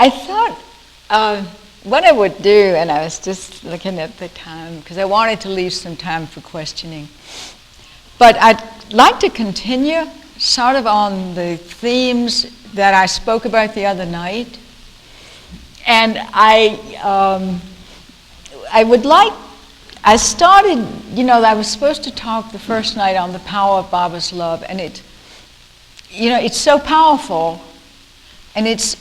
I thought what I would do, and I was just looking at the time, because I wanted to leave some time for questioning. But I'd like to continue sort of on the themes that I spoke about the other night. And I started, I was supposed to talk the first night on the power of Baba's love, and it's so powerful, and it's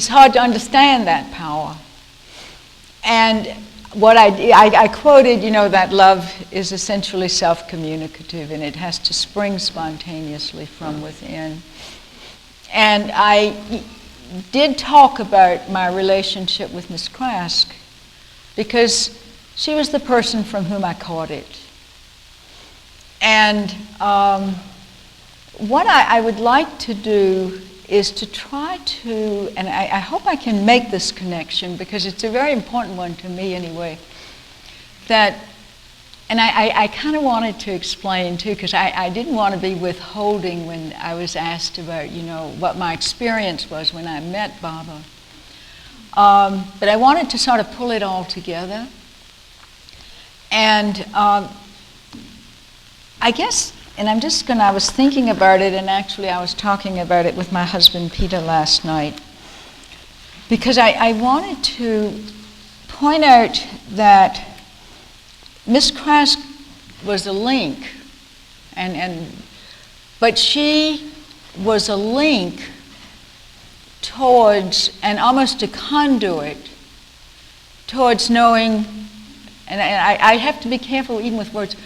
hard to understand that power. And what I quoted, that love is essentially self-communicative, and it has to spring spontaneously from within. And I did talk about my relationship with Miss Craske, because she was the person from whom I caught it. And what I would like to do is to try to, and I hope I can make this connection, because it's a very important one to me anyway, that, and I kind of wanted to explain too, because I didn't want to be withholding when I was asked about, what my experience was when I met Baba. But I wanted to sort of pull it all together. And I guess, and I was thinking about it, and actually I was talking about it with my husband Peter last night, because I wanted to point out that Miss Craske was a link, but she was a link towards, and almost a conduit towards knowing, and I have to be careful even with words,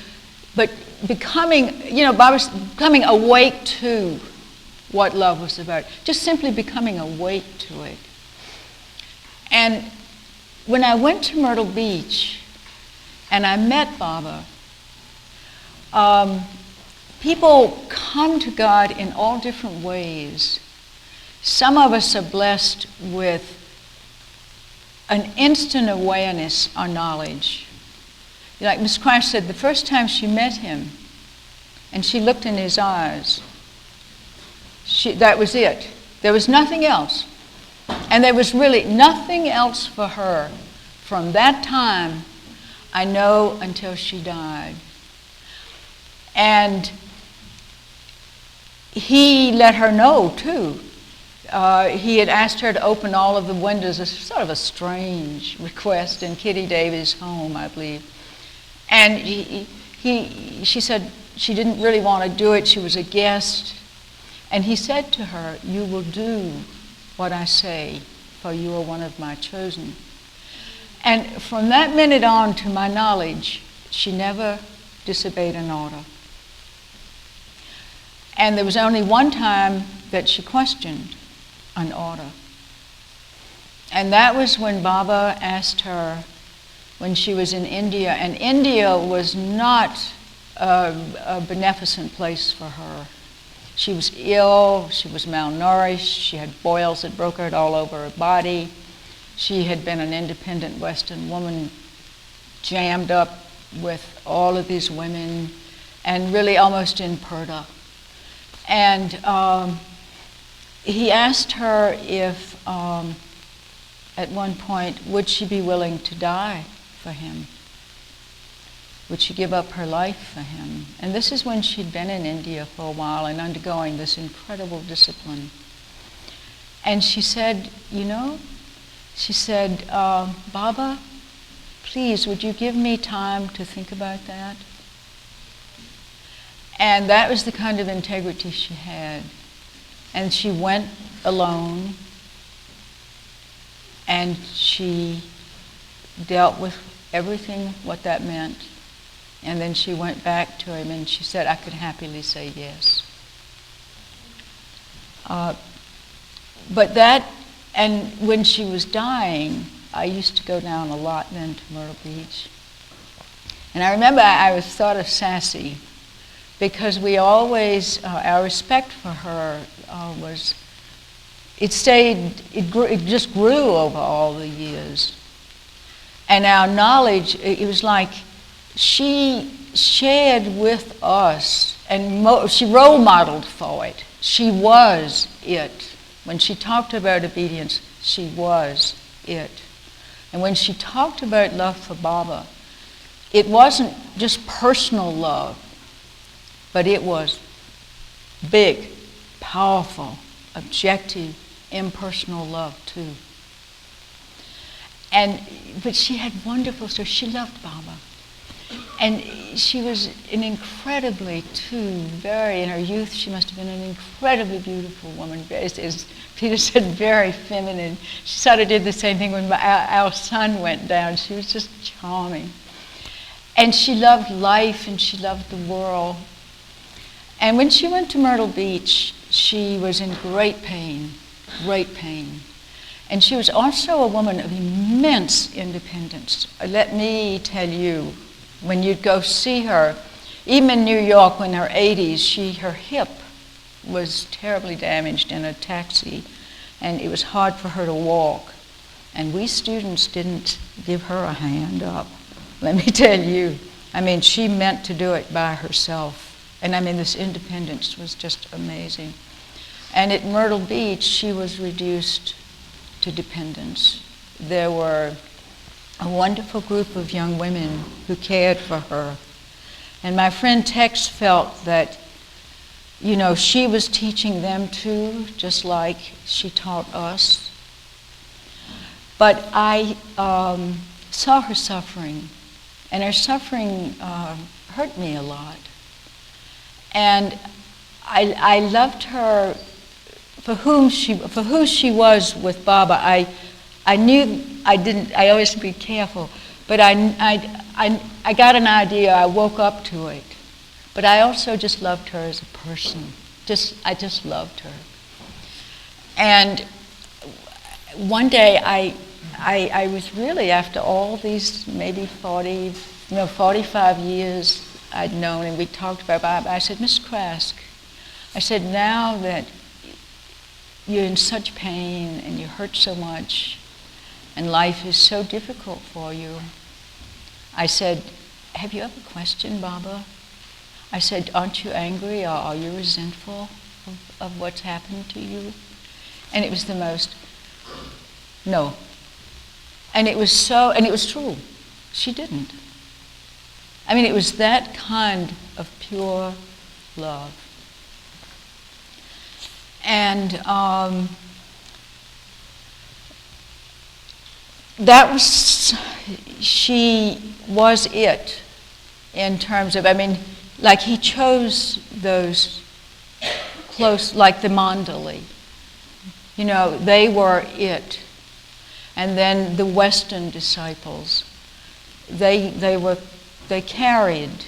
but becoming, Baba's becoming awake to what love was about. Just simply becoming awake to it. And when I went to Myrtle Beach and I met Baba, people come to God in all different ways. Some of us are blessed with an instant awareness or knowledge. Like Miss Craske said, the first time she met him and she looked in his eyes, that was it. There was nothing else. And there was really nothing else for her from that time, I know, until she died. And he let her know, too. He had asked her to open all of the windows, a sort of a strange request in Kitty Davies' home, I believe. And she said she didn't really want to do it. She was a guest. And he said to her, "You will do what I say, for you are one of my chosen." And from that minute on, to my knowledge, she never disobeyed an order. And there was only one time that she questioned an order. And that was when Baba asked her, when she was in India, and India was not a beneficent place for her. She was ill, she was malnourished, she had boils that broke out all over her body. She had been an independent Western woman, jammed up with all of these women, and really almost in purdah. And he asked her if, at one point, would she be willing to die for him? Would she give up her life for him? And this is when she'd been in India for a while and undergoing this incredible discipline. And she said, Baba, please, would you give me time to think about that? And that was the kind of integrity she had. And she went alone, and she dealt with everything, what that meant. And then she went back to him and she said, I could happily say yes. But that, and when she was dying, I used to go down a lot then to Myrtle Beach. And I remember I was sort of sassy, because we always, our respect for her was, it just grew over all the years. And our knowledge, it was like she shared with us, and she role modeled for it. She was it When she talked about obedience, she was it. And when she talked about love for Baba, it wasn't just personal love, but it was big, powerful, objective, impersonal love too. But she had wonderful stories. She loved Baba. And she was an incredibly, too, in her youth, she must have been an incredibly beautiful woman. As Peter said, very feminine. She sort of did the same thing when our son went down. She was just charming. And she loved life and she loved the world. And when she went to Myrtle Beach, she was in great pain, great pain. And she was also a woman of immense independence. Let me tell you, when you'd go see her, even in New York in her 80s, her hip was terribly damaged in a taxi, and it was hard for her to walk. And we students didn't give her a hand up, let me tell you. I mean, she meant to do it by herself. And I mean, this independence was just amazing. And at Myrtle Beach, she was reduced to dependence. There were a wonderful group of young women who cared for her. And my friend Tex felt that, you know, she was teaching them too, just like she taught us. But I saw her suffering, and her suffering hurt me a lot. And I loved her for who she was with Baba. I knew I always be careful, but I got an idea, I woke up to it. But I also just loved her as a person. I just loved her. And one day I was really, after all these maybe 45 years I'd known, and we talked about Baba, I said, Miss Craske, I said, now that you're in such pain and you hurt so much and life is so difficult for you, I said, have you ever questioned Baba? I said, aren't you angry or are you resentful of what's happened to you? And it was the most, no. And it was true. She didn't. I mean, it was that kind of pure love. And she was it in terms of, I mean, like he chose those close, like the Mandali. You know, they were it. And then the Western disciples, they carried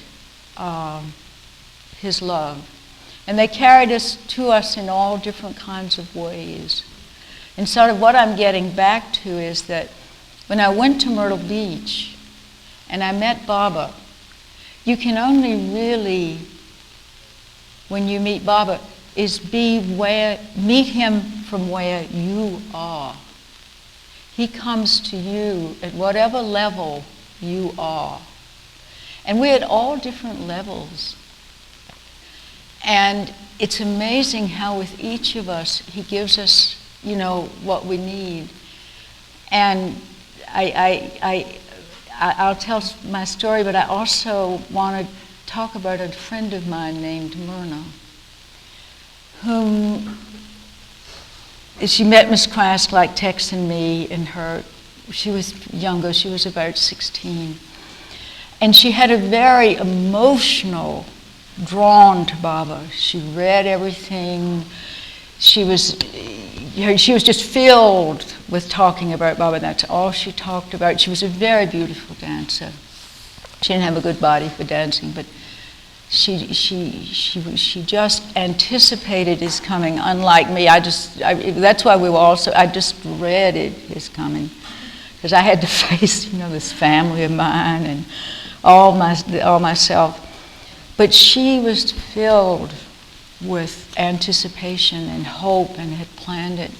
his love. And they carried us to us in all different kinds of ways. And sort of what I'm getting back to is that when I went to Myrtle Beach and I met Baba, you can only really, when you meet Baba, meet him from where you are. He comes to you at whatever level you are. And we're at all different levels. And it's amazing how with each of us, he gives us, you know, what we need. And I'll tell my story, but I also want to talk about a friend of mine named Myrna, whom she met Miss Craske like Tex and me, and she was younger, she was about 16. And she had a very emotional, drawn to Baba. She read everything. She was just filled with talking about Baba. That's all she talked about. She was a very beautiful dancer. She didn't have a good body for dancing, but she just anticipated his coming, unlike me. That's why I just dreaded his coming, because I had to face, you know, this family of mine and all myself. But she was filled with anticipation and hope and had planned it.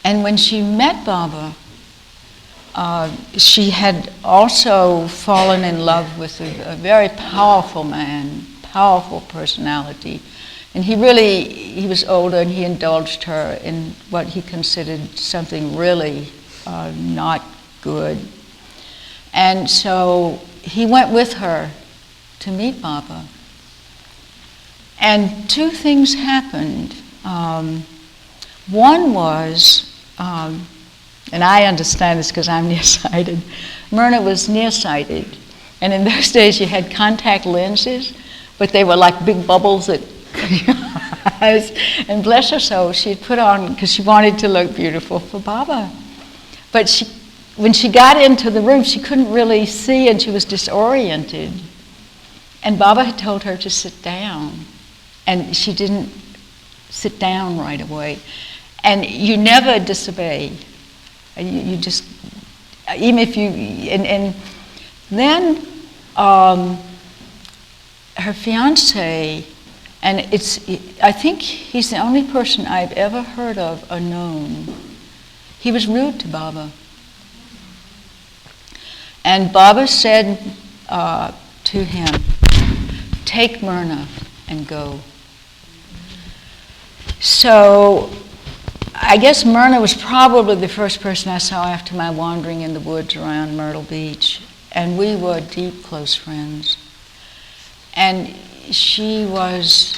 And when she met Baba, she had also fallen in love with a very powerful man, powerful personality, And he was older, and he indulged her in what he considered something really not good. And so he went with her to meet Baba. And two things happened. One was, and I understand this because I'm nearsighted, Myrna was nearsighted. And in those days you had contact lenses, but they were like big bubbles that your eyes. And bless her soul, she had put on, because she wanted to look beautiful for Baba. But when she got into the room, she couldn't really see, and she was disoriented. And Baba had told her to sit down, and she didn't sit down right away. And you never disobey. You just, even if you, and then her fiancé, and I think he's the only person I've ever heard of or known. He was rude to Baba. And Baba said to him, "Take Myrna and go." So I guess Myrna was probably the first person I saw after my wandering in the woods around Myrtle Beach. And we were deep, close friends. And she was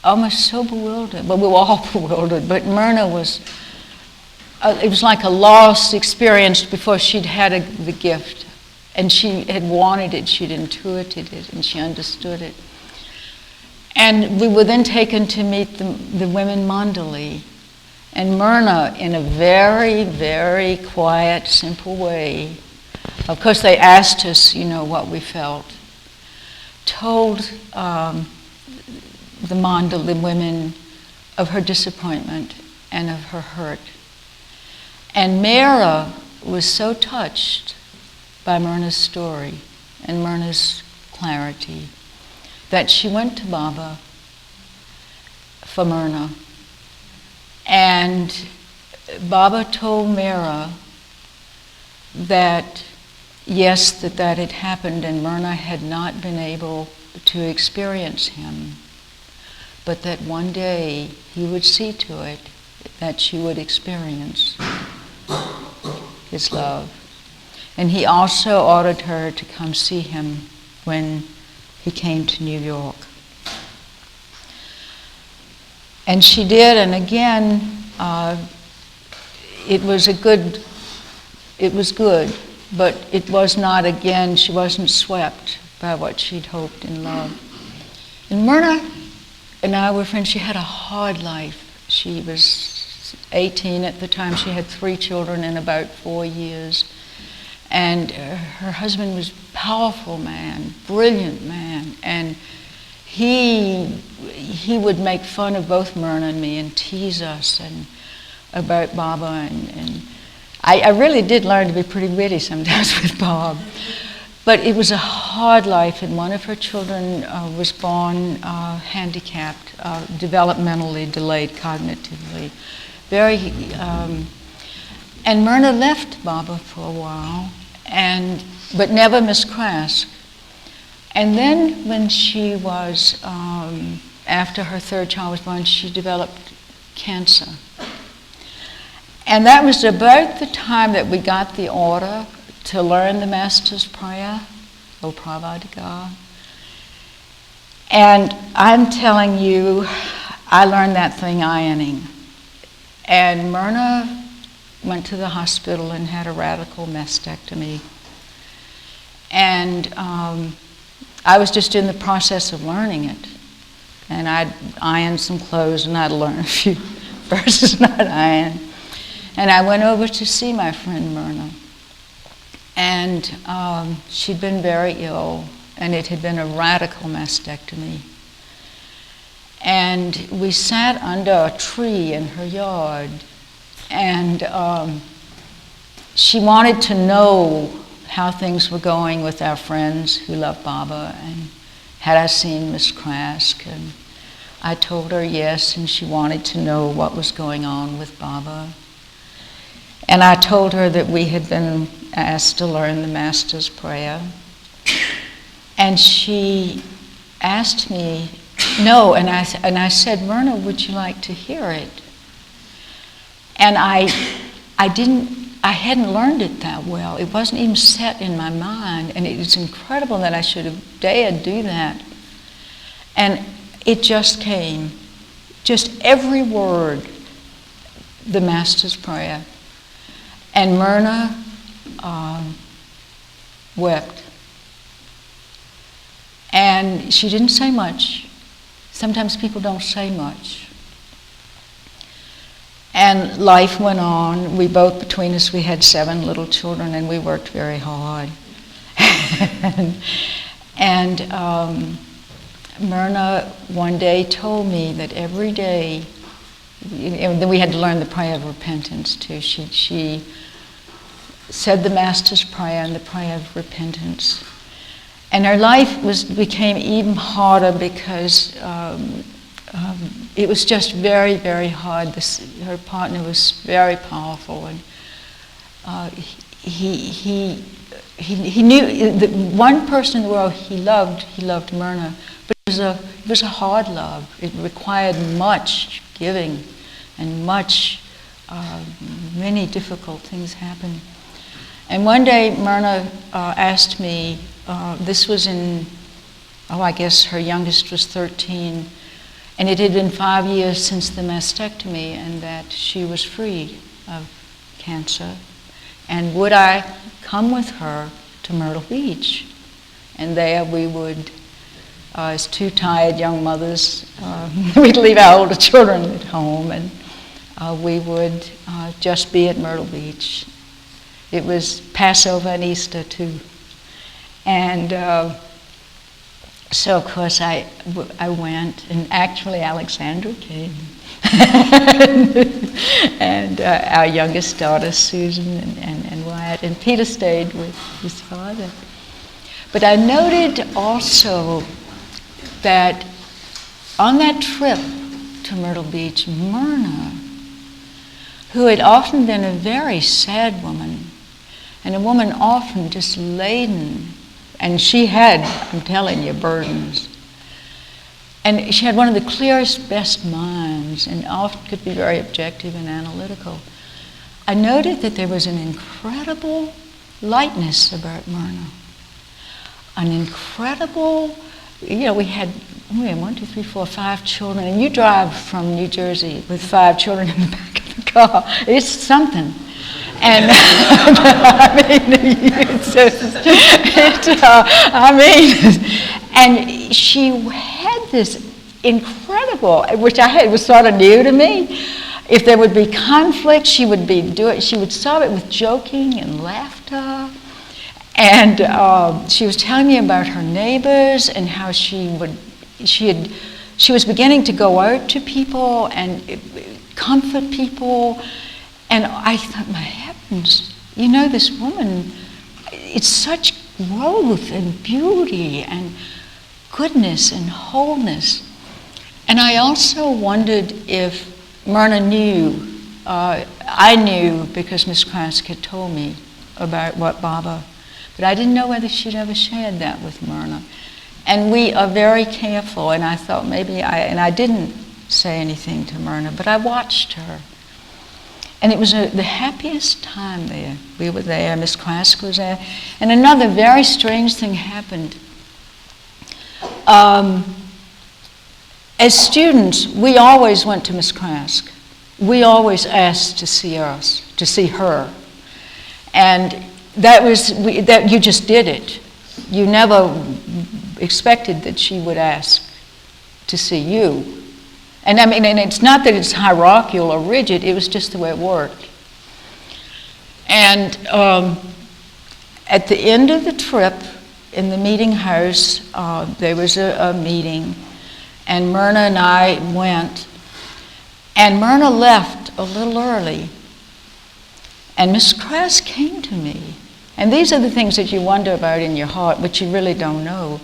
almost so bewildered. Well, we were all bewildered, but Myrna was, it was like a lost experience before she'd had the gift. And she had wanted it, she'd intuited it, and she understood it. And we were then taken to meet the women mandali. And Myrna, in a very, very quiet, simple way, of course they asked us, what we felt, told the women of her disappointment and of her hurt. And Mehera was so touched by Myrna's story and Myrna's clarity that she went to Baba for Myrna. And Baba told Mehera that yes, that had happened and Myrna had not been able to experience him, but that one day he would see to it that she would experience his love. And he also ordered her to come see him when he came to New York. And she did, and again, it was good, but it was not, again, she wasn't swept by what she'd hoped in love. And Myrna and I were friends. She had a hard life. She was 18 at the time. She had 3 children in about 4 years. And her husband was a powerful man, brilliant man, and he would make fun of both Myrna and me and tease us and about Baba, and I really did learn to be pretty witty sometimes with Bob. But it was a hard life, and one of her children was born handicapped, developmentally delayed cognitively. And Myrna left Baba for a while, but never Miss Craske. And then when she was, after her 3rd child was born, she developed cancer. And that was about the time that we got the order to learn the Master's Prayer, O Pravadiga. And I'm telling you, I learned that thing ironing. And Myrna went to the hospital and had a radical mastectomy. And I was just in the process of learning it. And I'd iron some clothes and I'd learn a few verses and I'd iron. And I went over to see my friend Myrna. And she'd been very ill, and it had been a radical mastectomy. And we sat under a tree in her yard, and she wanted to know how things were going with our friends who loved Baba, and had I seen Miss Craske? And I told her yes, and she wanted to know what was going on with Baba. And I told her that we had been asked to learn the Master's Prayer. And she asked me No, and I said, Myrna, would you like to hear it? And I hadn't learned it that well. It wasn't even set in my mind, and it was incredible that I should have dared do that. And it just came, just every word, the Master's Prayer. And Myrna wept. And she didn't say much. Sometimes people don't say much. And life went on. We both, between us, we had 7 little children, and we worked very hard. and Myrna one day told me that every day, and then we had to learn the prayer of repentance too. She said the Master's Prayer and the prayer of repentance. And her life became even harder because it was just very, very hard. Her partner was very powerful, and he knew the one person in the world he loved Myrna, but it was a hard love. It required much giving, and many difficult things happened. And one day Myrna asked me, this was in, I guess her youngest was 13, and it had been 5 years since the mastectomy, and that she was free of cancer. And would I come with her to Myrtle Beach? And there we would, as 2 tired young mothers, we'd leave our older children at home, and we would just be at Myrtle Beach. It was Passover and Easter too. And so of course I went, and actually Alexandra came. and our youngest daughter, Susan, and Wyatt, and Peter stayed with his father. But I noted also that on that trip to Myrtle Beach, Myrna, who had often been a very sad woman, and a woman often just laden, and she had, I'm telling you, burdens. And she had one of the clearest, best minds, and often could be very objective and analytical. I noted that there was an incredible lightness about Myrna. An incredible, we had 1, 2, 3, 4, 5 children, and you drive from New Jersey with 5 children in the back of the car. It's something. And and she had this incredible, which was sort of new to me. If there would be conflict, she would solve it with joking and laughter. And she was telling me about her neighbors and how she was beginning to go out to people and comfort people. And I thought, my heavens, this woman, it's such growth and beauty and goodness and wholeness. And I also wondered if Myrna knew, I knew because Miss Craske had told me about what Baba, but I didn't know whether she'd ever shared that with Myrna. And we are very careful, and I thought I didn't say anything to Myrna, but I watched her. And it was the happiest time there. We were there, Miss Craske was there. And another very strange thing happened. As students, we always went to Miss Craske. We always asked to see her. And that you just did it. You never expected that she would ask to see you. And and it's not that it's hierarchical or rigid, it was just the way it worked. And at the end of the trip, in the meeting house, there was a meeting, and Myrna and I went, and Myrna left a little early, and Miss Craske came to me. And these are the things that you wonder about in your heart, but you really don't know.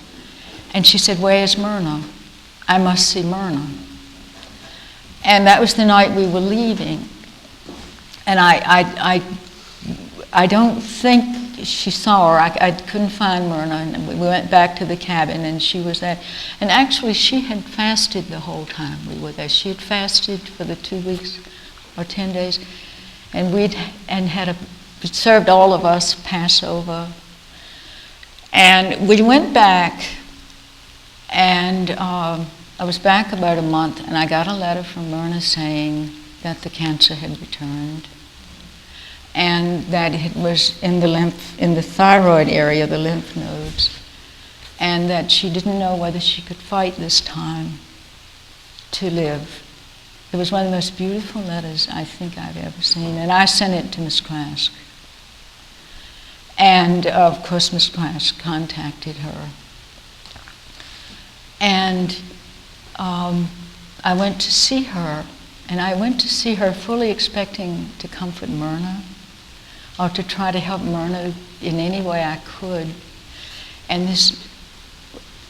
And she said, "Where's Myrna? I must see Myrna." And that was the night we were leaving. And I don't think she saw her. I couldn't find Myrna, and we went back to the cabin, and she was there. And actually, she had fasted the whole time we were there. She had fasted for the 2 weeks or 10 days, and served all of us Passover. And we went back, and I was back about a month, and I got a letter from Myrna saying that the cancer had returned, and that it was in the thyroid area, the lymph nodes, and that she didn't know whether she could fight this time to live. It was one of the most beautiful letters I think I've ever seen, and I sent it to Miss Craske. And of course, Miss Craske contacted her. And I went to see her, and I went to see her fully expecting to comfort Myrna, or to try to help Myrna in any way I could. And this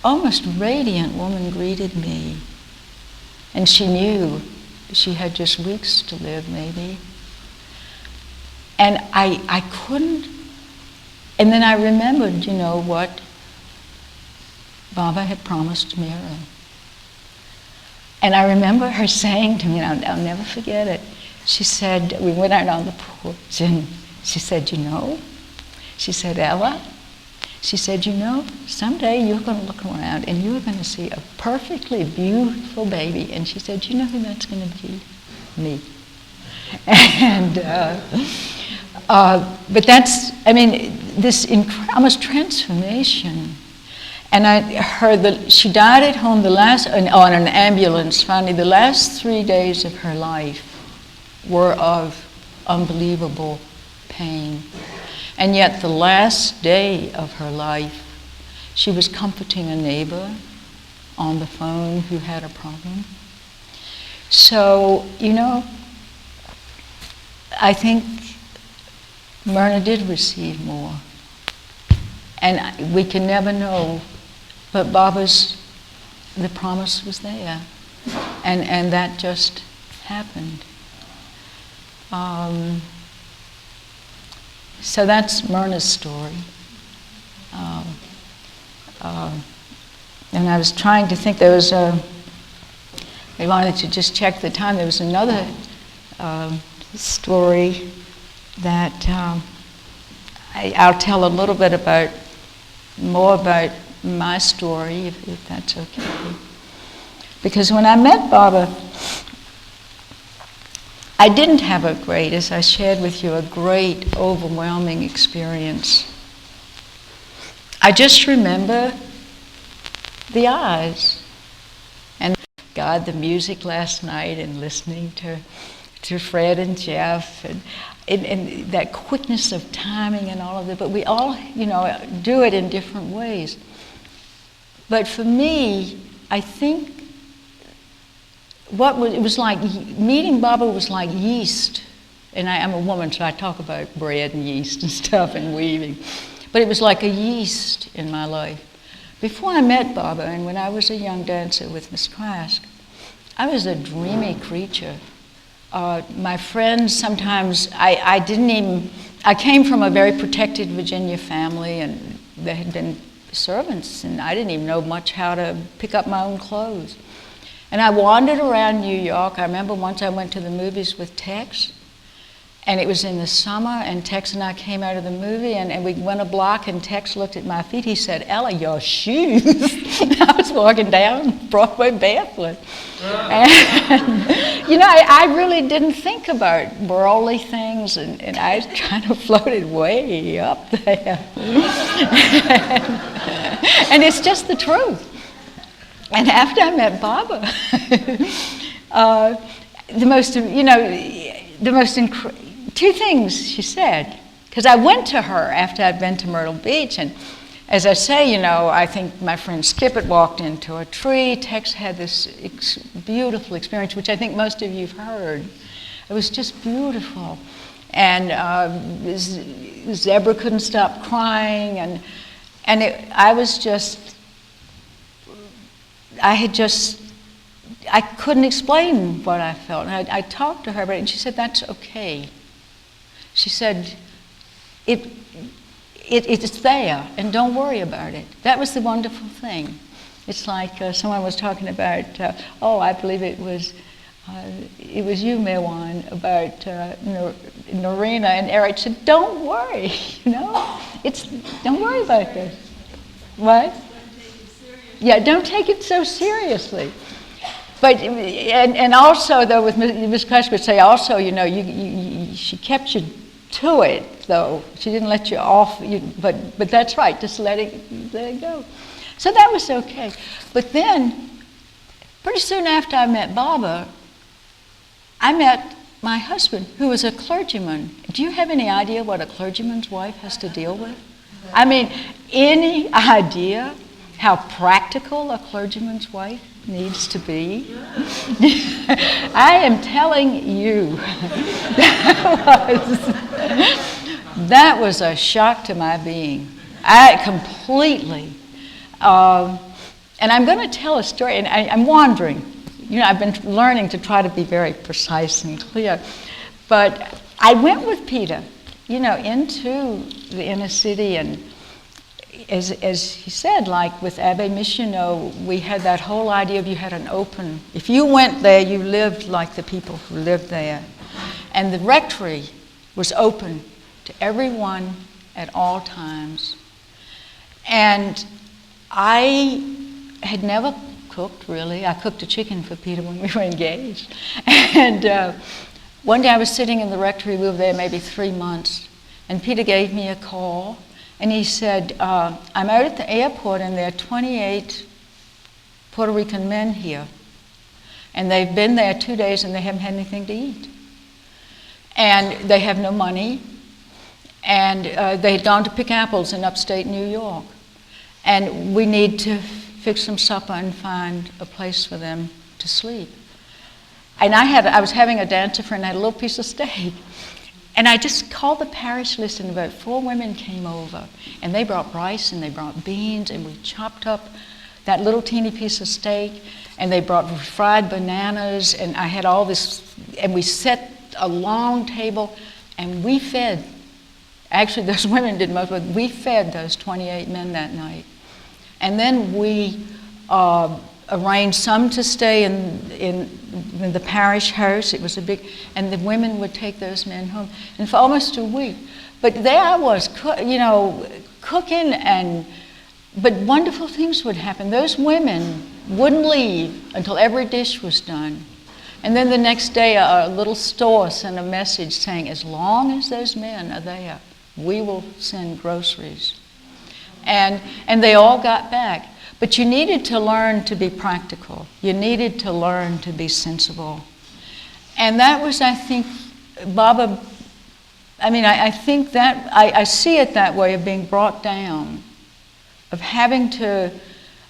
almost radiant woman greeted me. And she knew she had just weeks to live, maybe. And I couldn't, and then I remembered, what Baba had promised Mehera. And I remember her saying to me, and I'll never forget it, she said, we went out on the porch, and she said, she said, Ella, she said, someday you're going to look around and you're going to see a perfectly beautiful baby. And she said, you know who that's going to be? Me. And, but that's, this almost transformation. And I heard she died at home on an ambulance, finally. The last 3 days of her life were of unbelievable pain. And yet the last day of her life, she was comforting a neighbor on the phone who had a problem. So, I think Myrna did receive more. And we can never know, but the promise was there. And that just happened. So that's Myrna's story. And I was trying to think, I wanted to just check the time. There was another story that I'll tell a little bit more about my story, if that's okay. Because when I met Baba, I didn't have as I shared with you, a great, overwhelming experience. I just remember the eyes. And God, the music last night, and listening to Fred and Jeff, and that quickness of timing and all of that. But we all, do it in different ways. But for me, I think it was like, meeting Baba was like yeast. And I'm a woman, so I talk about bread and yeast and stuff and weaving. But it was like a yeast in my life. Before I met Baba, and when I was a young dancer with Miss Craske, I was a dreamy creature. My friends sometimes, I came from a very protected Virginia family, and there had been servants, and I didn't even know much how to pick up my own clothes. And I wandered around New York. I remember once I went to the movies with Tex, and it was in the summer, and Tex and I came out of the movie, and we went a block, and Tex looked at my feet. He said, Ella, your shoes. I was walking down Broadway barefoot. And, I really didn't think about worldly things, and I kind of floated way up there. And it's just the truth. And after I met Baba, two things she said, because I went to her after I'd been to Myrtle Beach, and as I say, I think my friend Skip had walked into a tree. Tex had this beautiful experience, which I think most of you've heard. It was just beautiful. And Zebra couldn't stop crying, and I couldn't explain what I felt. And I talked to her about it, and she said, that's okay. She said, it's there, and don't worry about it. That was the wonderful thing. It's like someone was talking about, I believe it was you, Mewan, about Norina, and Eric said, don't worry, don't worry about this. What? Yeah, don't take it so seriously. But, and also, though, with Ms. Craske would say also, she kept you to it, though. She didn't let you off, but that's right, just let it go. So that was okay. But then, pretty soon after I met Baba, I met my husband, who was a clergyman. Do you have any idea what a clergyman's wife has to deal with? I mean, any idea how practical a clergyman's wife needs to be? I am telling you, that was a shock to my being. I completely. And I'm going to tell a story, and I'm wandering. I've been learning to try to be very precise and clear. But I went with Peter, into the inner city, and as he said, like with Abbe Michonneau, we had that whole idea of you had an open, if you went there, you lived like the people who lived there. And the rectory was open to everyone at all times. And I had never cooked, really. I cooked a chicken for Peter when we were engaged. And one day I was sitting in the rectory, we were there maybe 3 months, and Peter gave me a call, and he said, I'm out at the airport, and there are 28 Puerto Rican men here, and they've been there 2 days, and they haven't had anything to eat. And they have no money, and they had gone to pick apples in upstate New York. And we need to fix them supper and find a place for them to sleep. And I was having a dancer friend, I had a little piece of steak. And I just called the parish list, and about 4 women came over. And they brought rice, and they brought beans, and we chopped up that little teeny piece of steak, and they brought fried bananas, and I had all this, and we set a long table, and we fed. Actually, those women did most, but we fed those 28 men that night. And then we arranged some to stay in the parish house. It was a big, and the women would take those men home. And for almost a week. But there I was, cooking, but wonderful things would happen. Those women wouldn't leave until every dish was done. And then the next day, a little store sent a message saying, as long as those men are there, we will send groceries. And they all got back. But you needed to learn to be practical. You needed to learn to be sensible. And that was, I think, Baba, I think that, I see it that way, of being brought down, of having to,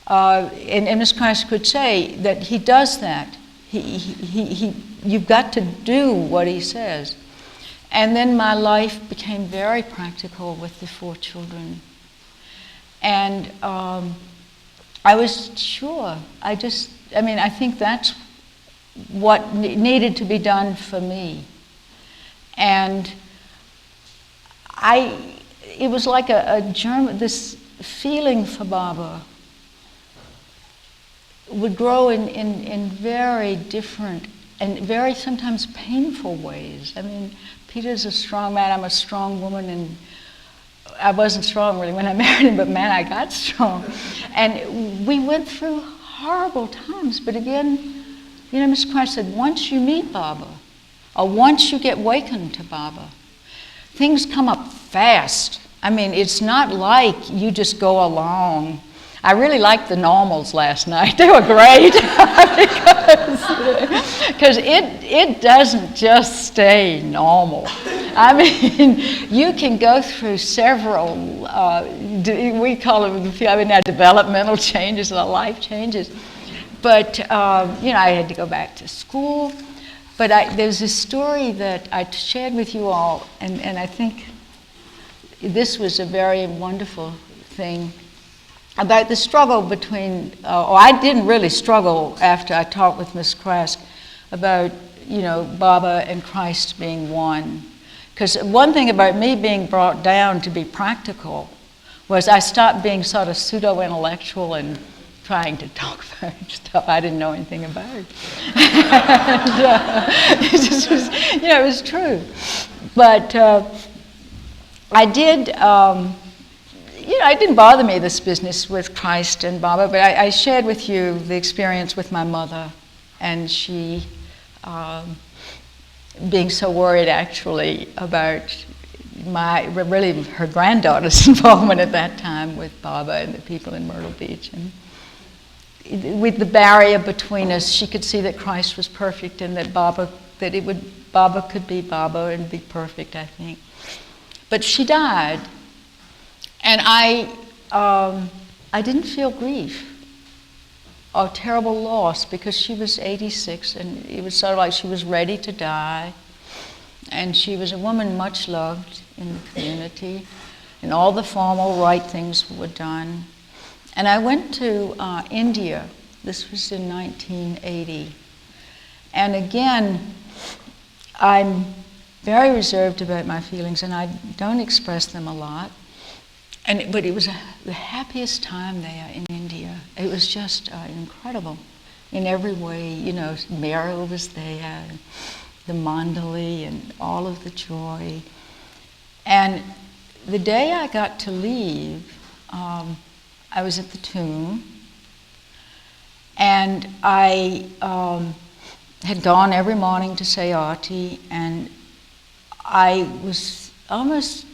and Ms. Craske could say that he does that. You've got to do what he says. And then my life became very practical with the 4 children. And I was sure, I think that's what needed to be done for me. And it was like a germ, this feeling for Baba would grow in very different and very sometimes painful ways. Peter's a strong man, I'm a strong woman, and I wasn't strong really when I married him, but man, I got strong. And we went through horrible times, but again, Ms. Craske said, once you meet Baba, or once you get wakened to Baba, things come up fast. It's not like you just go along. I really liked the normals last night. They were great because it doesn't just stay normal. You can go through several, we call them now developmental changes or life changes. But, I had to go back to school. But there's a story that I shared with you all, and I think this was a very wonderful thing about the struggle between, I didn't really struggle after I talked with Ms. Craske about, Baba and Christ being one. Because one thing about me being brought down to be practical was I stopped being sort of pseudo-intellectual and trying to talk about stuff I didn't know anything about. And, it just was, it was true. But I did, it didn't bother me, this business with Craske and Baba, but I shared with you the experience with my mother, and she being so worried actually about really her granddaughter's involvement at that time with Baba and the people in Myrtle Beach. And with the barrier between us, she could see that Christ was perfect and that Baba could be Baba and be perfect, I think. But she died, and I didn't feel grief or terrible loss, because she was 86, and it was sort of like she was ready to die. And she was a woman much loved in the community, and all the formal right things were done. And I went to India. This was in 1980. And again, I'm very reserved about my feelings, and I don't express them a lot. But it was the happiest time there in India. It was just incredible in every way. Mehera was there, the mandali, and all of the joy. And the day I got to leave, I was at the tomb, and I had gone every morning to say Aarti, and I was almost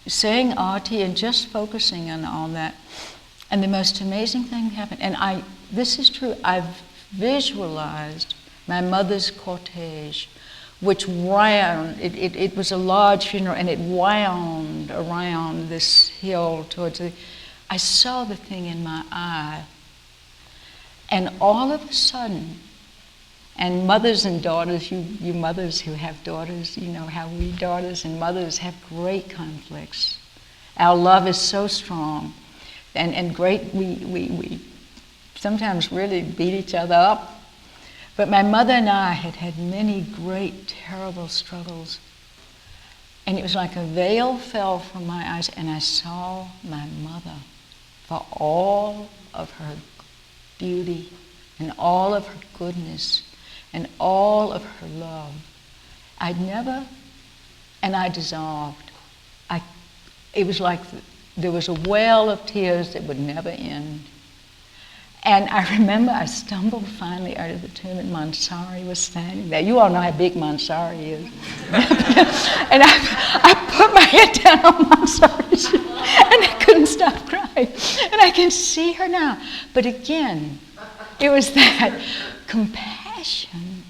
saying Aarti and just focusing on all that. And the most amazing thing happened, and this is true, I've visualized my mother's cortege, which wound, it was a large funeral, and it wound around this hill towards I saw the thing in my eye, and all of a sudden, and mothers and daughters, you mothers who have daughters, you know how we daughters and mothers have great conflicts. Our love is so strong, and great, we sometimes really beat each other up. But my mother and I had had many great, terrible struggles. And it was like a veil fell from my eyes, and I saw my mother for all of her beauty and all of her goodness and all of her love. I dissolved. It was like there was a well of tears that would never end. And I remember I stumbled finally out of the tomb, and Mansari was standing there. You all know how big Mansari is. And I put my head down on Mansari's shoe, and I couldn't stop crying. And I can see her now. But again, it was that compassion,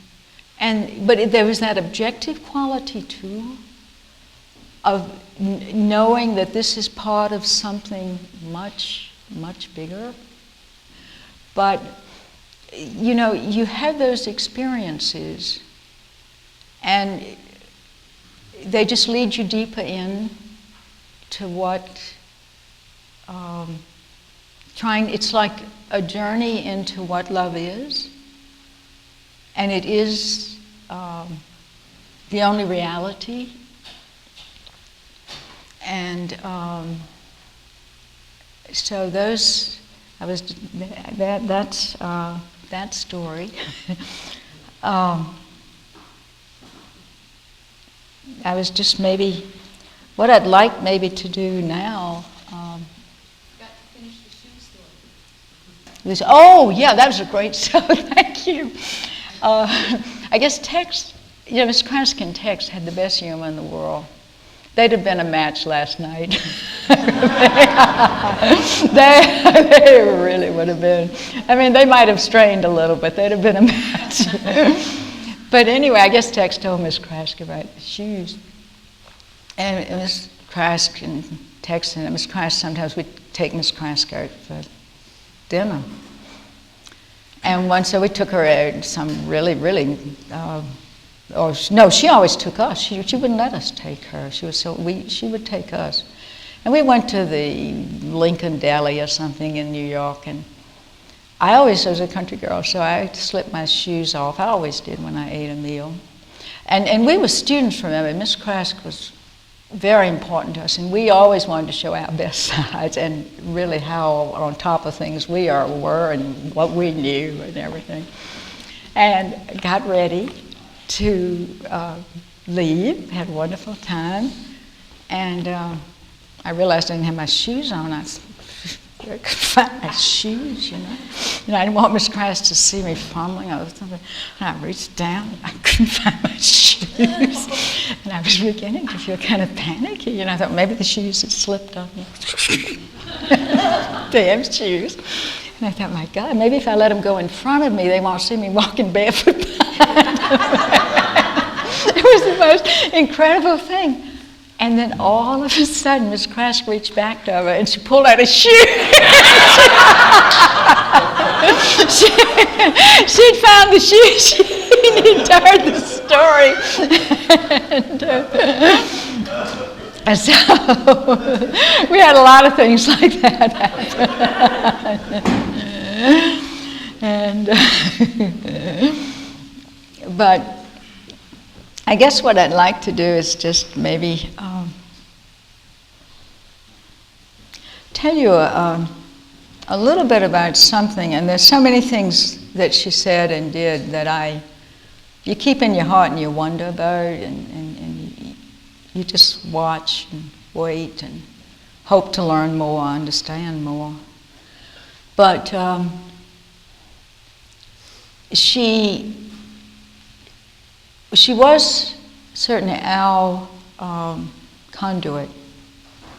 but there was that objective quality too, of knowing that this is part of something much, much bigger. But, you have those experiences, and they just lead you deeper in to what, it's like a journey into what love is, and it is the only reality. And so that's that story. I was just what I'd like maybe to do now. Got to finish the shoe story. That was a great show. Thank you. I guess Tex, Miss Craske and Tex had the best humor in the world. They'd have been a match last night. they really would have been. I mean, they might have strained a little, but they'd have been a match. But anyway, I guess Tex told Miss Craske about the shoes. And Miss Craske and Tex and Miss Craske, sometimes we'd take Miss Craske out for dinner. And once we took her out, some really, she always took us. She wouldn't let us take her. She would take us. And we went to the Lincoln Deli or something in New York, and I was a country girl, so I slipped my shoes off. I always did when I ate a meal. And we were students, remember. Miss Craske was very important to us, and we always wanted to show our best sides and really how on top of things we were and what we knew and everything. And got ready to leave, had a wonderful time, and I realized I didn't have my shoes on. I couldn't find my shoes, you know. I didn't want Miss Craske to see me fumbling over something. And I reached down, I couldn't find my shoes. And I was beginning to feel kind of panicky, you know. I thought maybe the shoes had slipped on me. Damn shoes. And I thought, my God, maybe if I let them go in front of me, they won't see me walking barefoot behind them. It was the most incredible thing. And then all of a sudden, Miss Craske reached back to her and she pulled out a shoe. She'd found the shoe. She had heard the story. And so we had a lot of things like that happen. But I guess what I'd like to do is just maybe tell you a little bit about something, and there's so many things that she said and did that you keep in your heart and you wonder about, and you just watch and wait and hope to learn more, understand more. But she was certainly our conduit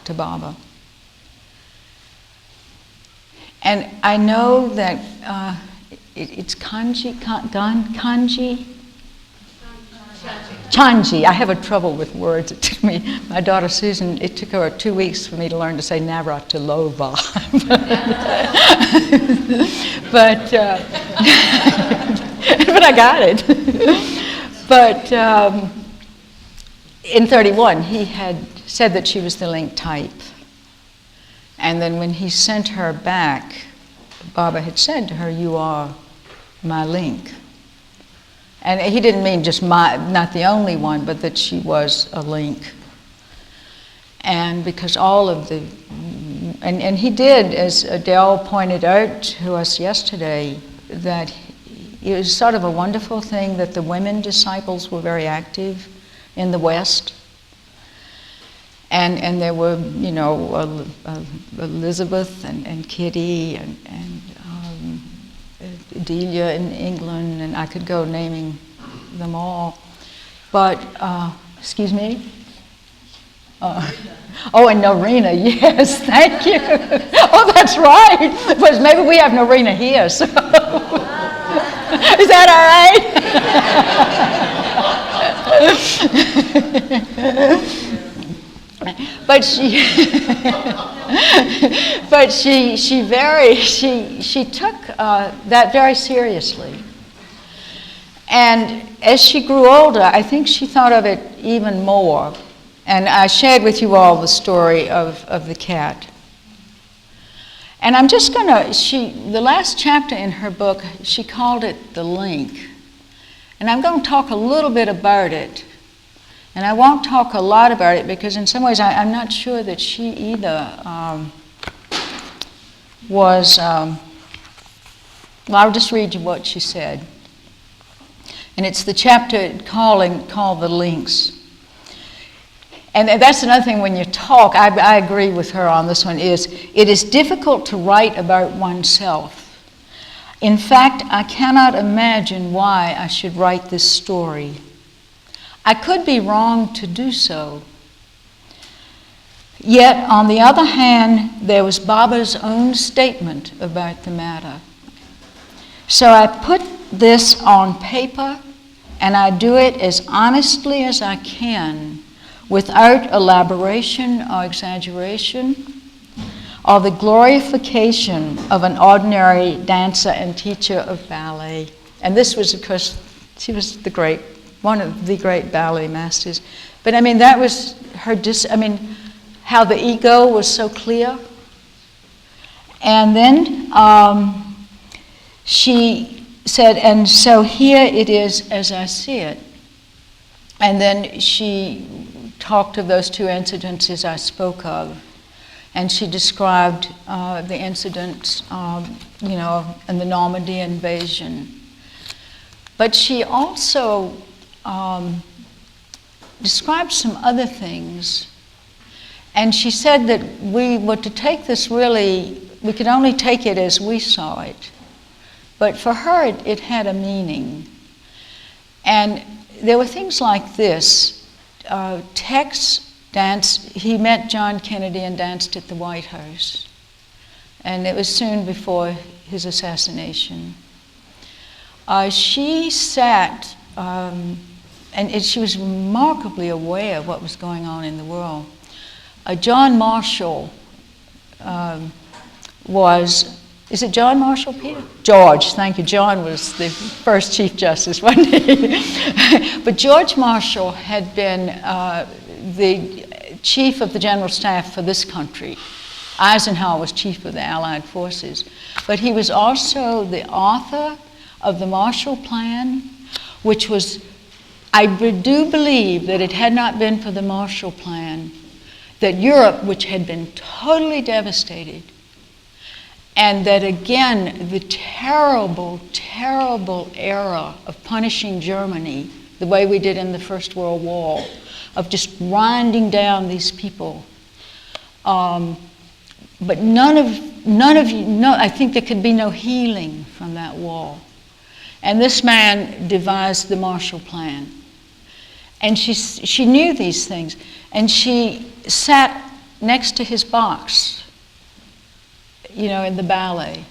to Baba. And I know that it's Chanji. I have a trouble with words. It took me, my daughter Susan, it took her 2 weeks for me to learn to say Navratilova. But I got it. But in 31, he had said that she was the link type. And then when he sent her back, Baba had said to her, "You are my link." And he didn't mean just not the only one, but that she was a link. And because all of the, and he did, as Adele pointed out to us yesterday, that it was sort of a wonderful thing that the women disciples were very active in the West. And there were, you know, Elizabeth and Kitty and Delia in England, and I could go naming them all. But, excuse me? And Norina, yes, thank you. Oh, that's right. Because maybe we have Norina here, so. Is that all right? But she took that very seriously. And as she grew older, I think she thought of it even more. And I shared with you all the story of the cat. And I'm just the last chapter in her book, she called it The Link. And I'm going to talk a little bit about it. And I won't talk a lot about it because in some ways I'm not sure that she either was, well, I'll just read you what she said. And it's the chapter called The Links. And that's another thing when you talk, I agree with her on this one, is it is difficult to write about oneself. In fact, I cannot imagine why I should write this story. I could be wrong to do so. Yet, on the other hand, there was Baba's own statement about the matter. So I put this on paper, and I do it as honestly as I can, without elaboration or exaggeration, or the glorification of an ordinary dancer and teacher of ballet. And this was because she was one of the great ballet masters. But I mean, that was her, how the ego was so clear. And then she said, and so here it is as I see it. And then she talked of those two incidences I spoke of. And she described the incidents, in the Normandy invasion. But she also described some other things. And she said that we were to take this really, we could only take it as we saw it. But for her, it had a meaning. And there were things like this. Tex danced, he met John Kennedy and danced at the White House. And it was soon before his assassination. She sat, and she was remarkably aware of what was going on in the world. John Marshall is it John Marshall, Peter? George, thank you. John was the first Chief Justice, wasn't he? But George Marshall had been the Chief of the General Staff for this country. Eisenhower was Chief of the Allied Forces. But he was also the author of the Marshall Plan, which was, I do believe that it had not been for the Marshall Plan, that Europe, which had been totally devastated, and that again, the terrible, terrible era of punishing Germany, the way we did in the First World War, of just grinding down these people. But I think there could be no healing from that war. And this man devised the Marshall Plan. And she knew these things. And she sat next to his box, in the ballet.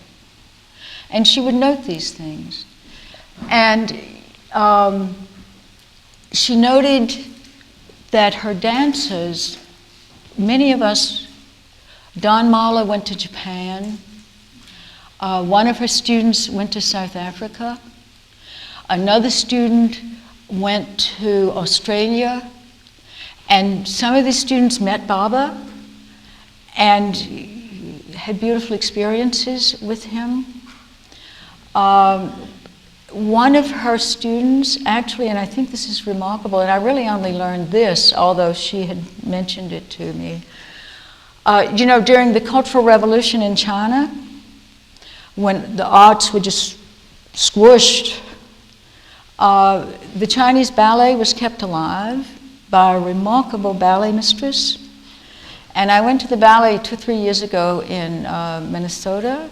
And she would note these things. And she noted that her dancers, many of us, Don Mahler went to Japan. One of her students went to South Africa. Another student went to Australia. And some of these students met Baba and had beautiful experiences with him. One of her students, actually, and I think this is remarkable, and I really only learned this, although she had mentioned it to me. During the Cultural Revolution in China, when the arts were just squished, the Chinese ballet was kept alive by a remarkable ballet mistress. And I went to the ballet 2 or 3 years ago in Minnesota,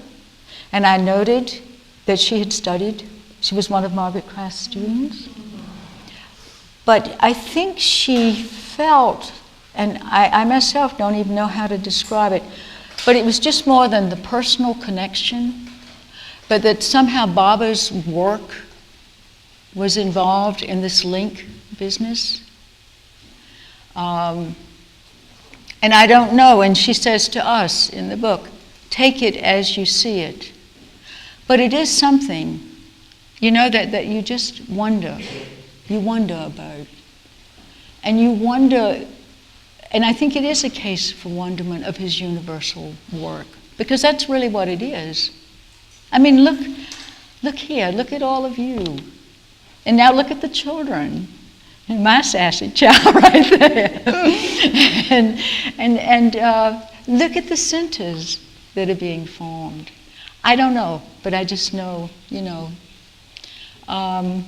and I noted that she had studied. She was one of Margaret Craske's students. But I think she felt, and I myself don't even know how to describe it, but it was just more than the personal connection, but that somehow Baba's work was involved in this link business. And I don't know, and she says to us in the book, take it as you see it. But it is something, that you just wonder. You wonder about. And you wonder, and I think it is a case for wonderment of his universal work, because that's really what it is. I mean, look here, look at all of you. And now look at the children. And my sassy child right there. and look at the centers that are being formed. I don't know, but I just know, I'm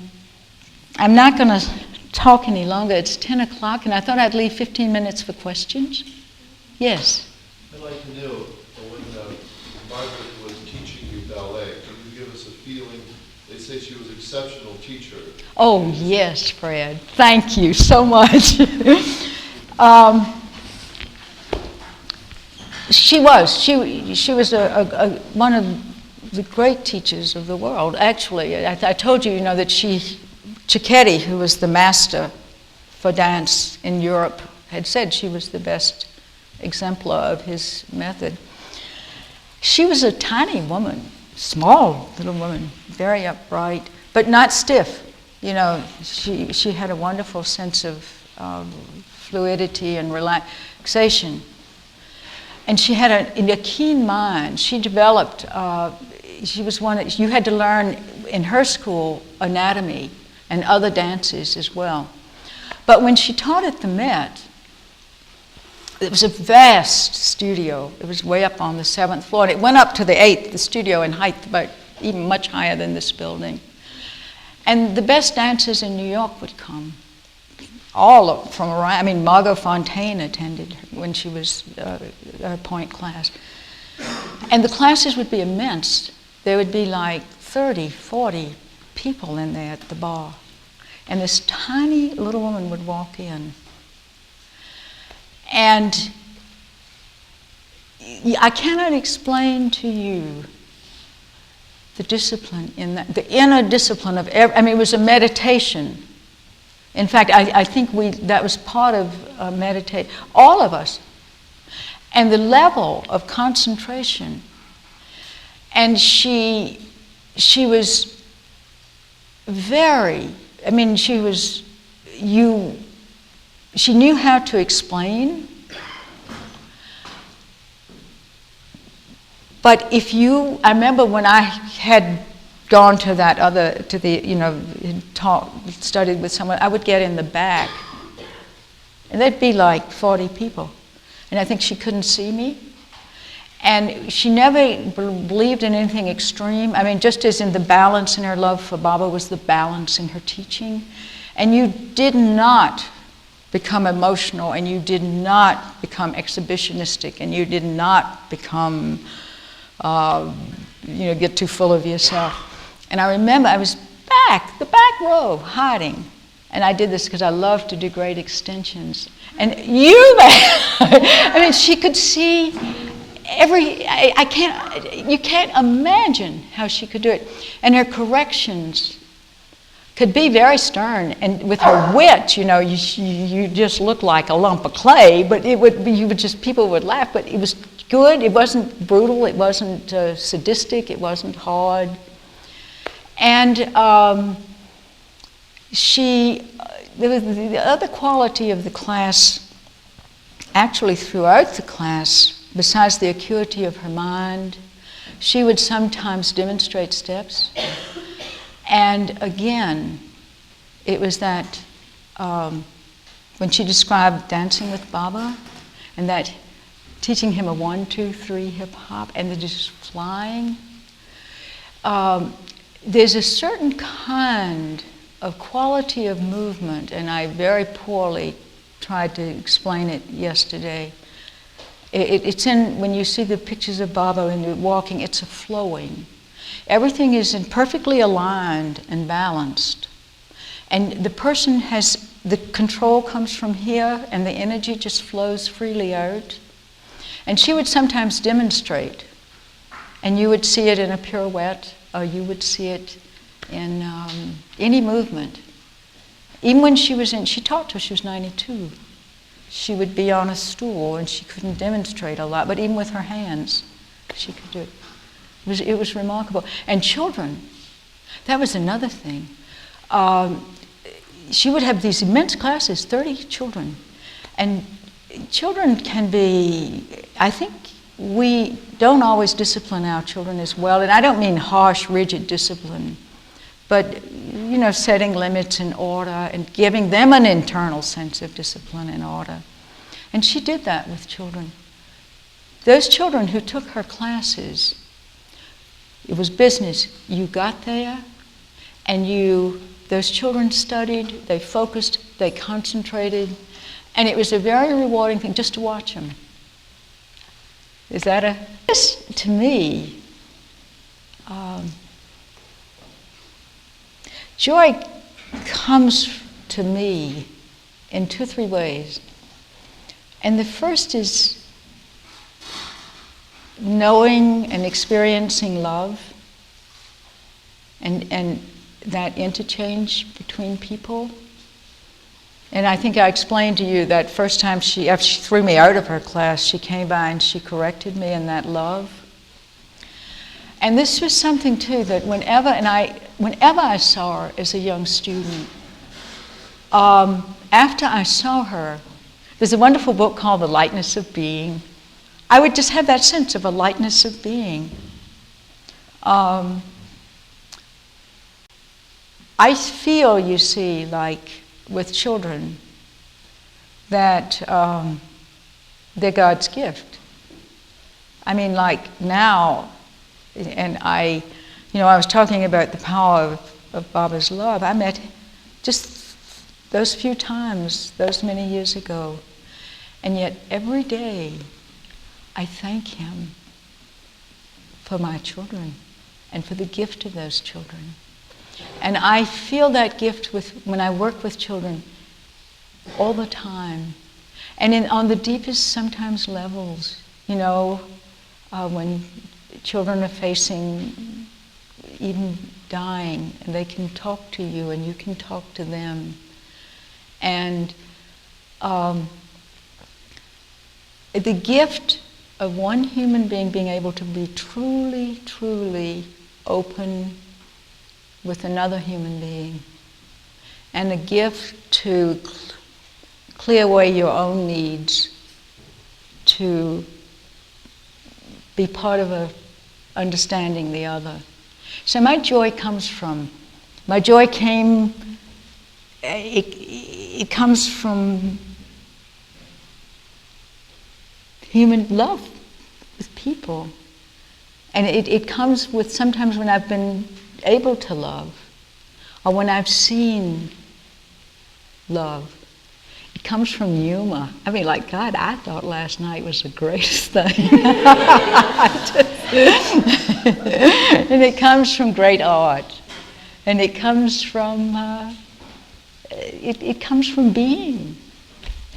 not going to talk any longer. It's 10 o'clock, and I thought I'd leave 15 minutes for questions. Yes? I'd like to know, when Margaret was teaching you ballet, can you give us a feeling? They say she was an exceptional teacher. Oh, yes, Fred. Thank you so much. She was one of the great teachers of the world. Actually, I told you, that Cicchetti, who was the master for dance in Europe, had said she was the best exemplar of his method. She was a tiny woman, small little woman, very upright, but not stiff. She had a wonderful sense of fluidity and relaxation. And she had a keen mind. She developed, you had to learn in her school anatomy and other dances as well. But when she taught at the Met, it was a vast studio. It was way up on the 7th floor, and it went up to the 8th, the studio in height, but even much higher than this building. And the best dancers in New York would come, all from around. I mean, Margot Fontaine attended when she was her point class. And the classes would be immense. There would be like 30, 40 people in there at the bar. And this tiny little woman would walk in. And I cannot explain to you the discipline in that, the inner discipline of it was a meditation. In fact, I think that was part of meditation, all of us. And the level of concentration. And she was very, she knew how to explain. But I remember when I had gone to studied with someone, I would get in the back, and there'd be like 40 people. And I think she couldn't see me. And she never believed in anything extreme. I mean, just as in the balance in her love for Baba was the balance in her teaching. And you did not become emotional, and you did not become exhibitionistic, and you did not become, get too full of yourself. And I remember I was the back row, hiding. And I did this because I love to do great extensions. And she could see you can't imagine how she could do it. And her corrections could be very stern. And with her wit, you just looked like a lump of clay, but people would laugh, but it was good. It wasn't brutal. It wasn't sadistic. It wasn't hard. And the other quality of the class, actually throughout the class, besides the acuity of her mind, she would sometimes demonstrate steps. And again, it was that when she described dancing with Baba, and that teaching him a 1, 2, 3 hip hop, and then just flying, there's a certain kind of quality of movement, and I very poorly tried to explain it yesterday. It's when you see the pictures of Baba and you're walking, it's a flowing. Everything is perfectly aligned and balanced. And the person the control comes from here, and the energy just flows freely out. And she would sometimes demonstrate, and you would see it in a pirouette, or you would see it in any movement. Even when she taught till she was 92. She would be on a stool and she couldn't demonstrate a lot, but even with her hands, she could do it. It was remarkable. And children, that was another thing. She would have these immense classes, 30 children. And children can be, I think we don't always discipline our children as well. And I don't mean harsh, rigid discipline, but setting limits in order and giving them an internal sense of discipline and order. And she did that with children. Those children who took her classes, it was business. You got there, and those children studied, they focused, they concentrated, and it was a very rewarding thing just to watch them. This, to me, joy comes to me in 2 or 3 ways. And the first is knowing and experiencing love and that interchange between people. And I think I explained to you that first time after she threw me out of her class, she came by and she corrected me in that love. And this was something too that whenever I saw her as a young student, after I saw her, there's a wonderful book called The Lightness of Being. I would just have that sense of a lightness of being. I feel, you see, like with children, that they're God's gift. I mean, like now, and I was talking about the power of Baba's love. I met just those few times, those many years ago, and yet every day I thank him for my children and for the gift of those children. And I feel that gift when I work with children all the time. And on the deepest, sometimes, levels, when children are facing even dying, and they can talk to you and you can talk to them. And the gift of one human being able to be truly, truly open with another human being, and a gift to clear away your own needs, to be part of understanding the other. So my joy comes from human love with people. And it comes with sometimes when I've been able to love, or when I've seen love. It comes from humor. I mean, like, God, I thought last night was the greatest thing. And it comes from great art. And it comes from, it comes from being.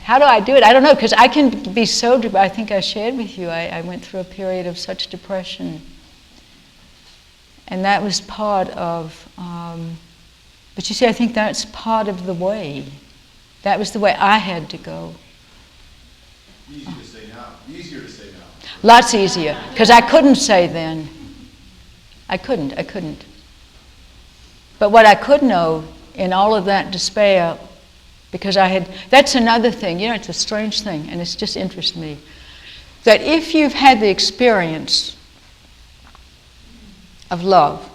How do I do it? I don't know, because I can be so, I think I shared with you, I went through a period of such depression. And that was part of, but you see, I think that's part of the way. That was the way I had to go. Easy to say now. Easier to say now. Lots easier, because I couldn't say then. I couldn't. But what I could know in all of that despair, because that's another thing, it's a strange thing, and it's just interests me, that if you've had the experience of love,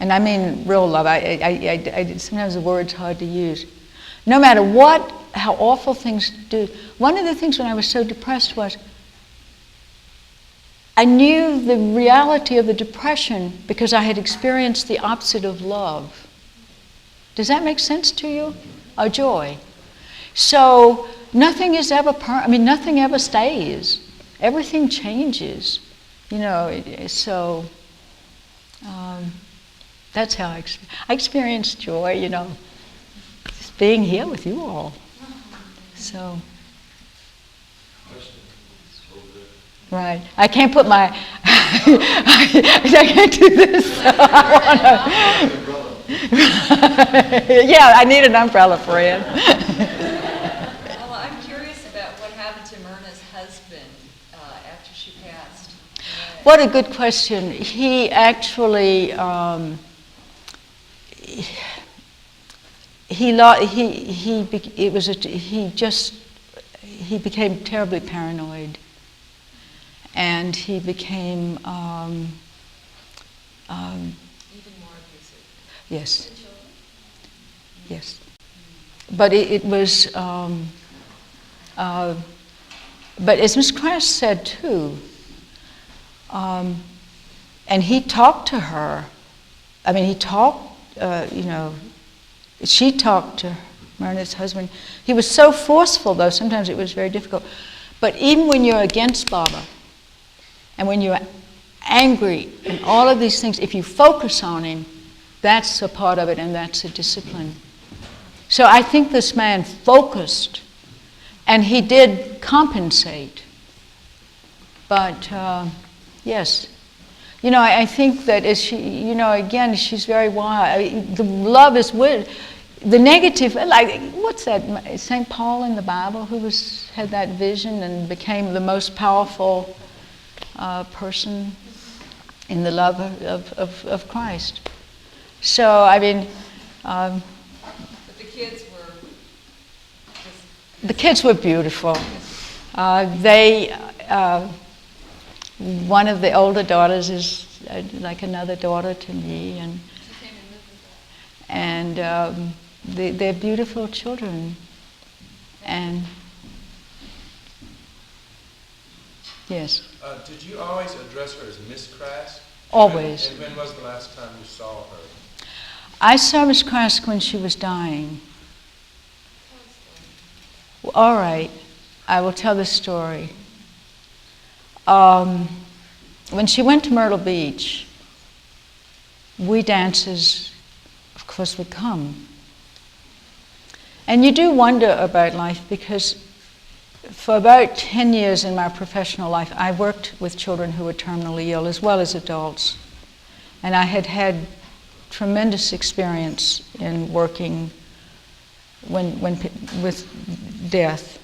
and I mean real love, I sometimes the word's hard to use, no matter how awful things do. One of the things when I was so depressed was I knew the reality of the depression because I had experienced the opposite of love. Does that make sense to you? Or joy? So nothing is ever nothing ever stays. Everything changes. So that's how I experienced joy, just being here with you all. So. Right. I can't put my, I can't do this. So yeah, I need an umbrella, Fred. Well, I'm curious about what happened to Myrna's husband after she passed. What a good question. He actually, he became terribly paranoid. And he became even more abusive. Yes. Yes. But it was, but as Ms. Craske said too, and he talked to her. I mean, she talked to Myrna's husband. He was so forceful, though, sometimes it was very difficult. But even when you're against Baba, and when you're angry and all of these things, if you focus on him, that's a part of it, and that's a discipline. So I think this man focused, and he did compensate. But yes, I think that as she, again, she's very wise. The love is with the negative. Like, what's that? St. Paul in the Bible, who had that vision and became the most powerful person in the love of Christ. So, I mean... but the kids were... The kids were beautiful. One of the older daughters is like another daughter to me, and they're beautiful children. And Yes, Did you always address her as Miss Craske? always. And when was the last time you saw her? I saw Miss Craske when she was dying. All right, I will tell the story. When she went to Myrtle Beach, we dancers, of course, would come. And you do wonder about life, because for about 10 years in my professional life, I worked with children who were terminally ill as well as adults. And I had had tremendous experience in working with death.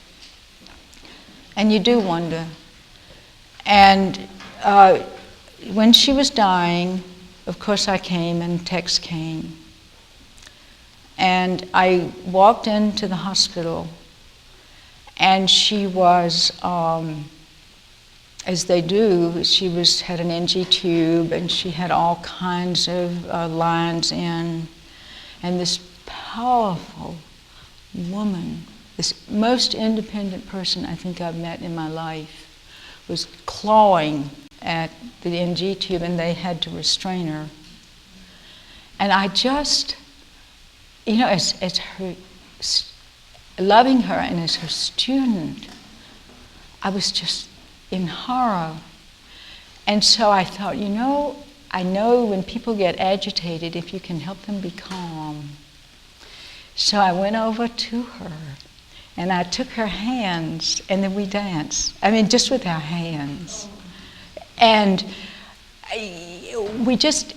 And you do wonder. And when she was dying, of course I came and Tex came. And I walked into the hospital, and she was, as they do, she had an NG tube, and she had all kinds of lines in. And this powerful woman, this most independent person I think I've met in my life, was clawing at the NG tube, and they had to restrain her. And I just, you know, as her, loving her and as her student, I was just in horror. And so I thought, you know, I know when people get agitated, if you can help them be calm. So I went over to her, and I took her hands, and then we danced. I mean, just with our hands. And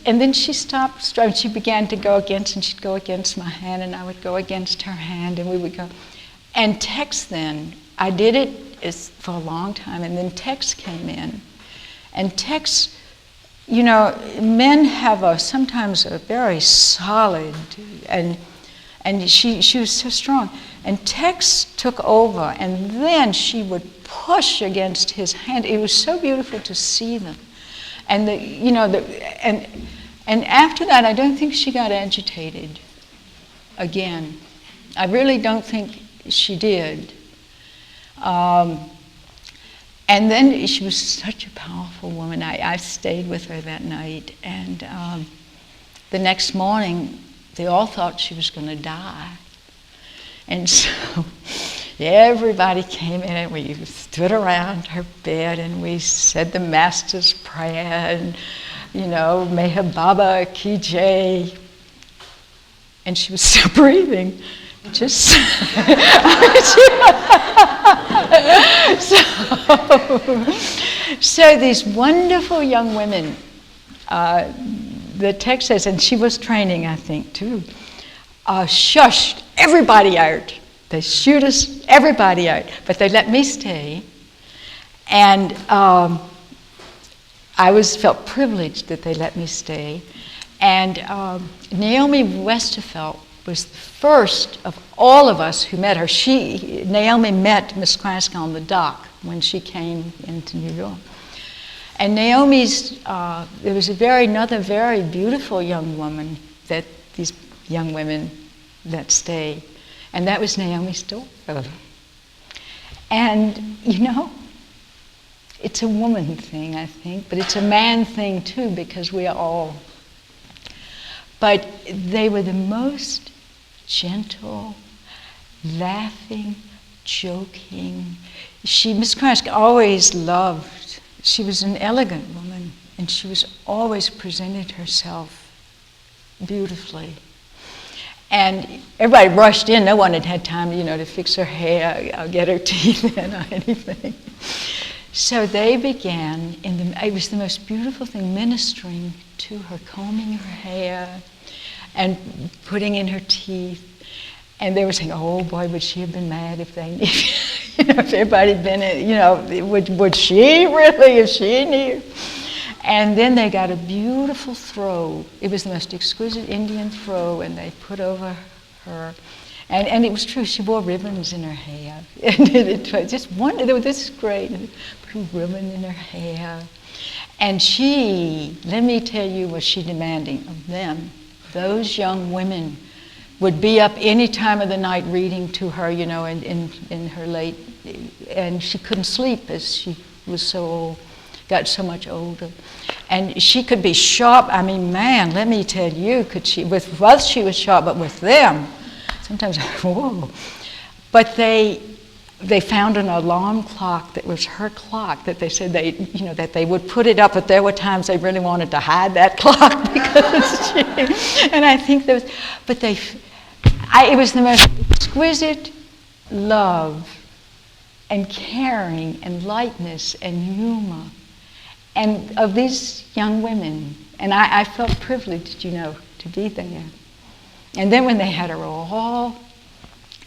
and then she stopped struggling. She began to go against, and she'd go against my hand, and I would go against her hand, and we would go. And Tex then, I did it for a long time, and then Tex came in. And Tex, you know, men have sometimes a very solid, and she was so strong. And Tex took over, and then she would push against his hand. It was so beautiful to see them. And and after that, I don't think she got agitated again. I really don't think she did. And then she was such a powerful woman. I stayed with her that night, and the next morning, they all thought she was going to die. And so everybody came in, and we stood around her bed, and we said the Master's Prayer, and, you know, MeherBabaLibrary Ki Jai. And she was still breathing. Just so these wonderful young women, the text says, and she was training, I think, too, shushed everybody out. They shoot us, everybody out, but they let me stay. And I felt privileged that they let me stay. And Naomi Westerfeld was the first of all of us who met her. Naomi met Miss Craske on the dock when she came into New York. And Naomi's, there was another very beautiful young woman these young women that stay, and that was Naomi's daughter. And, you know, it's a woman thing, I think, but it's a man thing too, because we are all. But they were the most gentle, laughing, joking. Miss Craske always loved, she was an elegant woman, and she was always presented herself beautifully. And everybody rushed in. No one had time, you know, to fix her hair, get her teeth in, or anything. So they began, it was the most beautiful thing, ministering to her, combing her hair and putting in her teeth. And they were saying, oh boy, would she have been mad if they knew, you know, if everybody had been, you know, would she really, if she knew? And then they got a beautiful throw. It was the most exquisite Indian throw, and they put over her. And it was true, she wore ribbons in her hair. And it was just wonderful, this is great. Put a ribbon in her hair. And let me tell you, was she demanding of them. Those young women would be up any time of the night reading to her, you know, in her late, and she couldn't sleep as she was so old, got so much older. And she could be sharp. I mean, man, let me tell you, with us she was sharp, but with them, sometimes, whoa. But they found an alarm clock that was her clock, that they said that they would put it up, but there were times they really wanted to hide that clock because and I think there was, but it was the most exquisite love and caring and lightness and humor and of these young women. And I felt privileged, to be there. And then when they had her all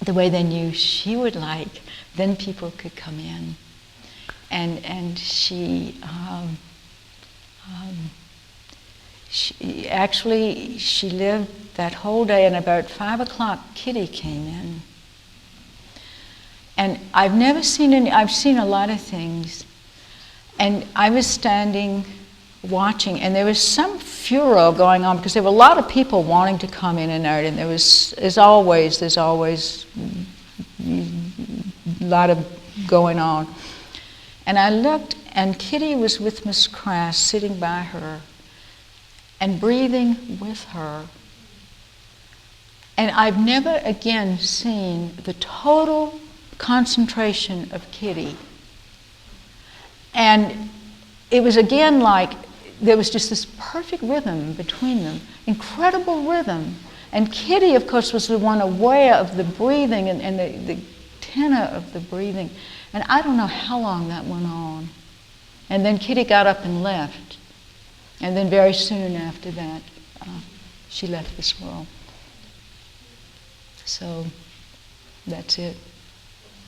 the way they knew she would like, then people could come in. And she lived that whole day, and about 5 o'clock Kitty came in. And I've seen a lot of things. And I was standing watching, and there was some furor going on because there were a lot of people wanting to come in and out, and there's always a lot of going on. And I looked, and Kitty was with Miss Craske, sitting by her and breathing with her. And I've never again seen the total concentration of Kitty. And it was again like there was just this perfect rhythm between them, incredible rhythm. And Kitty, of course, was the one aware of the breathing and the tenor of the breathing. And I don't know how long that went on. And then Kitty got up and left. And then very soon after that, she left this world. So that's it.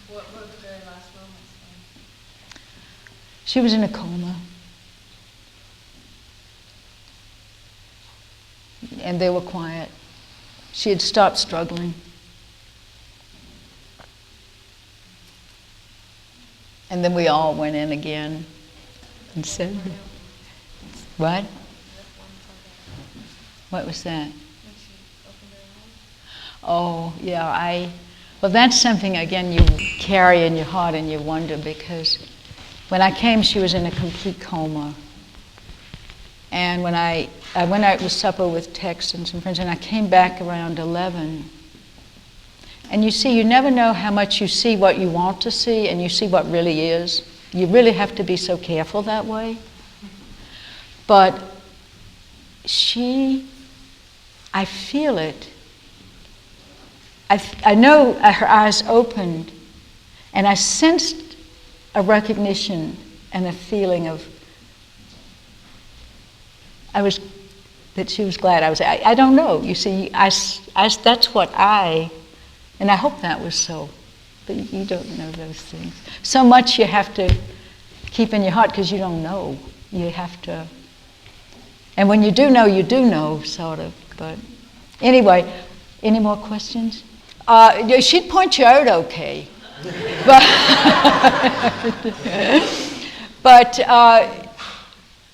What were the very last moments? She was in a coma. And they were quiet. She had stopped struggling. And then we all went in again and said, what? What was that? Oh, yeah, well, that's something, again, you carry in your heart and you wonder, because when I came, she was in a complete coma. And when I went out to supper with Tex and some friends, and I came back around 11. And you see, you never know how much you see what you want to see and you see what really is. You really have to be so careful that way. But I feel it. I know her eyes opened, and I sensed a recognition and a feeling of, that she was glad I was there. I don't know. You see, that's what and I hope that was so, but you don't know those things. So much you have to keep in your heart because you don't know. You have to, and when you do know, sort of. But anyway, any more questions? She'd point you out okay. But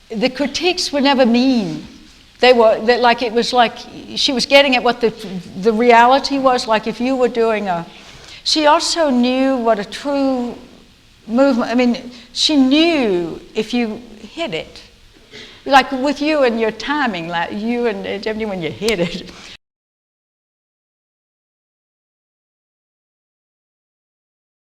the critiques were never mean. It was like she was getting at what the reality was. Like if you were doing she also knew what a true movement, she knew if you hit it. Like with you and your timing, like you and Jeopardy when you hit it.